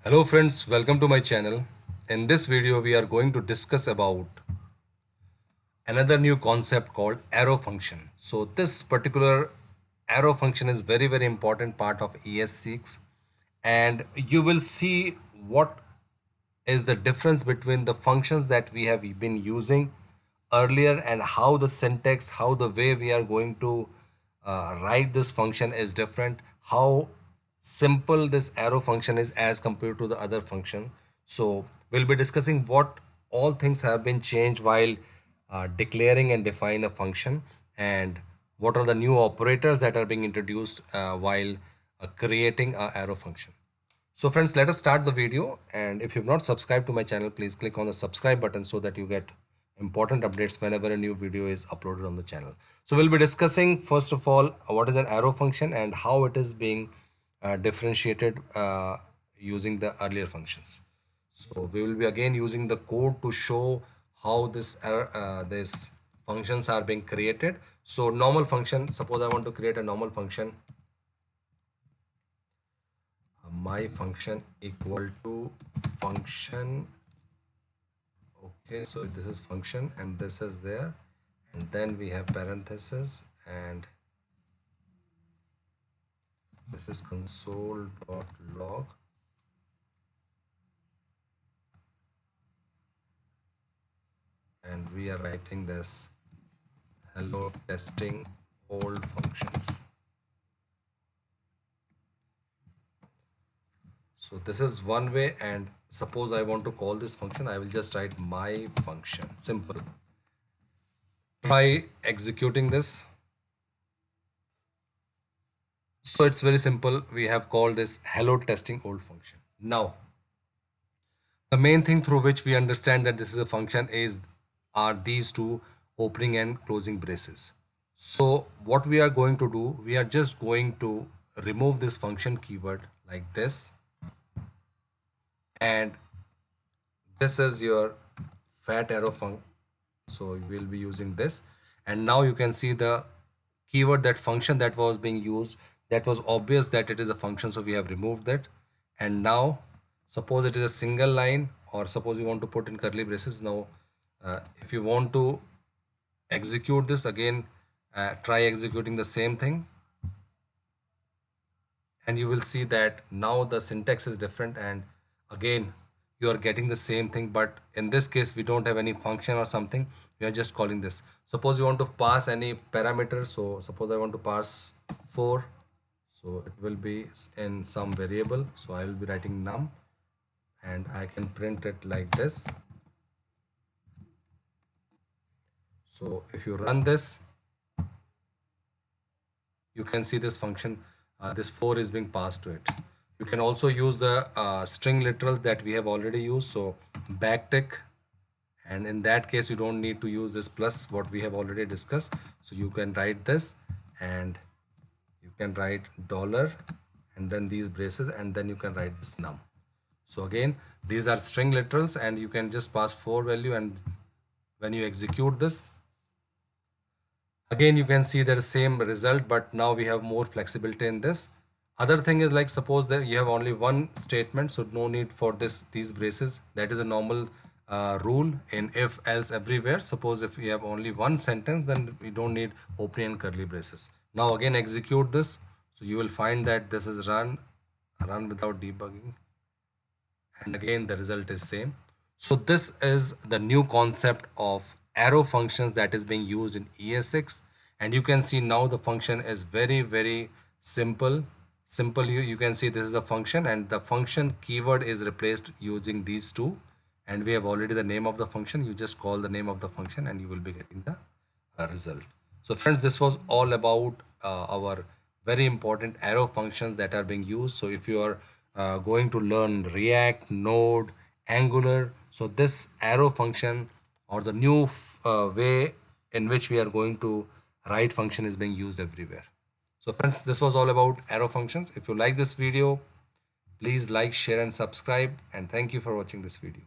Hello friends, welcome to my channel. In this video we are going to discuss about another new concept called arrow function. So this particular arrow function is very important part of ES6, and you will see what is the difference between the functions that we have been using earlier and how the syntax, how the way we are going to write this function is different, how simple this arrow function is as compared to the other function. So we'll be discussing what all things have been changed while declaring and define a function, and what are the new operators that are being introduced while creating a arrow function. So friends, let us start the video, and if you've not subscribed to my channel, please click on the subscribe button so that you get important updates whenever a new video is uploaded on the channel. So we'll be discussing first of all what is an arrow function and how it is being differentiated using the earlier functions. So we will be again using the code to show how this functions are being created. So normal function, suppose I want to create a normal function, my function equal to function. Okay, so this is function and this is there, and then we have parenthesis, and this is console.log, and we are writing this hello testing old functions. So this is one way, and suppose I want to call this function, I will just write my function, simple. Try executing this. So it's very simple. We have called this hello testing old function. Now, the main thing through which we understand that this is a function are these two opening and closing braces. So what we are going to do, we are just going to remove this function keyword like this, and this is your fat arrow function. So we'll be using this, and now you can see the keyword, that function that was being used, that was obvious that it is a function, so we have removed that. And now suppose it is a single line, or suppose you want to put in curly braces. Now if you want to execute this again, try executing the same thing, and you will see that now the syntax is different, and again you are getting the same thing, but in this case we don't have any function or something, we are just calling this. Suppose you want to pass any parameter, so suppose I want to pass 4, so it will be in some variable, so I will be writing num, and I can print it like this. So if you run this, you can see this function, this 4 is being passed to it. You can also use the string literal that we have already used, so backtick, and in that case you don't need to use this plus what we have already discussed. So you can write this, and you can write dollar and then these braces, and then you can write this num. So again, these are string literals, and you can just pass 4 value, and when you execute this, again you can see the same result, but now we have more flexibility in this. Other thing is, like, suppose that you have only one statement, so no need for these braces. That is a normal rule in if else everywhere. Suppose if we have only one sentence, then we don't need opening and curly braces. Now again execute this, so you will find that this is run without debugging, and again the result is same. So this is the new concept of arrow functions that is being used in ES6, and you can see now the function is very simple. You can see this is the function, and the function keyword is replaced using these two, and we have already the name of the function. You just call the name of the function and you will be getting the result. So friends, this was all about our very important arrow functions that are being used. So if you are going to learn React, Node, Angular, so this arrow function, or the new way in which we are going to write function, is being used everywhere. So friends, this was all about arrow functions. If you like this video, please like, share and subscribe, and thank you for watching this video.